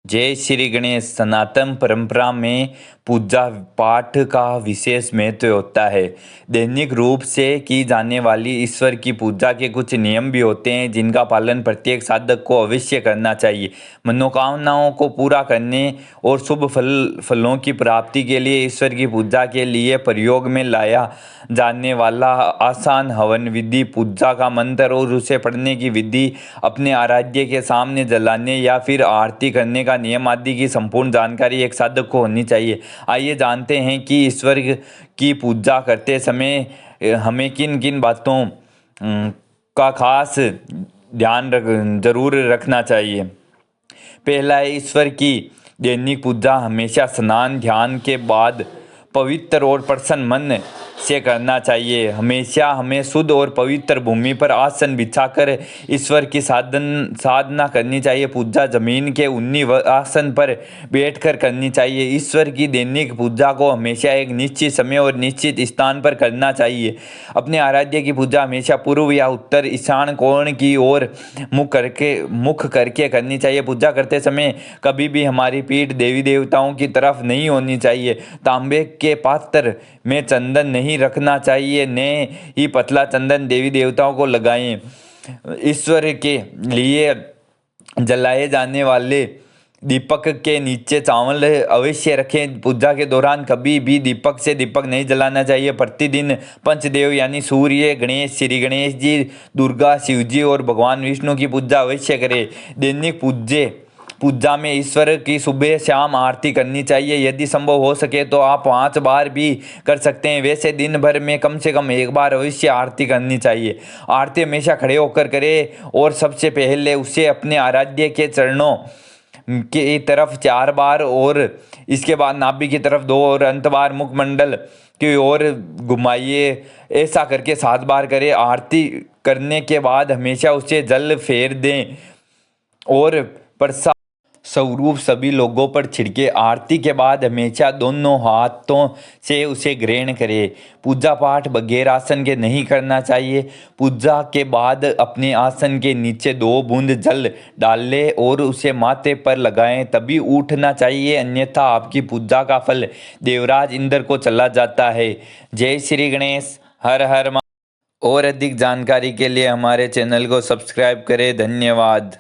जय श्री गणेश। सनातन परंपरा में पूजा पाठ का विशेष महत्व होता है। दैनिक रूप से की जाने वाली ईश्वर की पूजा के कुछ नियम भी होते हैं जिनका पालन प्रत्येक साधक को अवश्य करना चाहिए। मनोकामनाओं को पूरा करने और शुभ फलों की प्राप्ति के लिए ईश्वर की पूजा के लिए प्रयोग में लाया जाने वाला आसान हवन विधि, पूजा का मंत्र और उसे पढ़ने की विधि, अपने आराध्य के सामने जलाने या फिर आरती करने का नियम आदि की संपूर्ण जानकारी एक साधक को होनी चाहिए। आइए जानते हैं कि ईश्वर की पूजा करते समय हमें किन किन बातों का खास ध्यान जरूर रखना चाहिए। पहला है, ईश्वर की दैनिक पूजा हमेशा स्नान ध्यान के बाद पवित्र और प्रसन्न मन से करना चाहिए। हमेशा हमें शुद्ध और पवित्र भूमि पर आसन बिछाकर ईश्वर की साधना करनी चाहिए। पूजा जमीन के उन्नी आसन पर बैठकर करनी चाहिए। ईश्वर की दैनिक पूजा को हमेशा एक निश्चित समय और निश्चित स्थान पर करना चाहिए। अपने आराध्य की पूजा हमेशा पूर्व या उत्तर ईशान कोण की ओर मुख करके करनी चाहिए। पूजा करते समय कभी भी हमारी पीठ देवी देवताओं की तरफ नहीं होनी चाहिए। तांबे के पात्र में चंदन नहीं रखना चाहिए, न ही पतला चंदन देवी देवताओं को लगाएं। ईश्वर के लिए जलाए जाने वाले दीपक के नीचे चावल अवश्य रखें। पूजा के दौरान कभी भी दीपक से दीपक नहीं जलाना चाहिए। प्रतिदिन पंचदेव यानी सूर्य, गणेश, श्री गणेश जी, दुर्गा, शिव जी और भगवान विष्णु की पूजा अवश्य करें। दैनिक पूजा में ईश्वर की सुबह शाम आरती करनी चाहिए। यदि संभव हो सके तो आप 5 बार भी कर सकते हैं। वैसे दिन भर में कम से कम 1 बार अवश्य आरती करनी चाहिए। आरती हमेशा खड़े होकर करें और सबसे पहले उसे अपने आराध्य के चरणों की तरफ 4 बार और इसके बाद नाभि की तरफ 2 और अंत बार मुखमंडल की ओर घुमाइए। ऐसा करके 7 बार करें। आरती करने के बाद हमेशा उसे जल फेर दें और प्रसाद स्वरूप सभी लोगों पर छिड़के। आरती के बाद हमेशा दोनों हाथों से उसे ग्रहण करें। पूजा पाठ बगैर आसन के नहीं करना चाहिए। पूजा के बाद अपने आसन के नीचे 2 बूंद जल डाल लें और उसे माथे पर लगाएं, तभी उठना चाहिए, अन्यथा आपकी पूजा का फल देवराज इंद्र को चला जाता है। जय श्री गणेश। हर हर और अधिक जानकारी के लिए हमारे चैनल को सब्सक्राइब करें। धन्यवाद।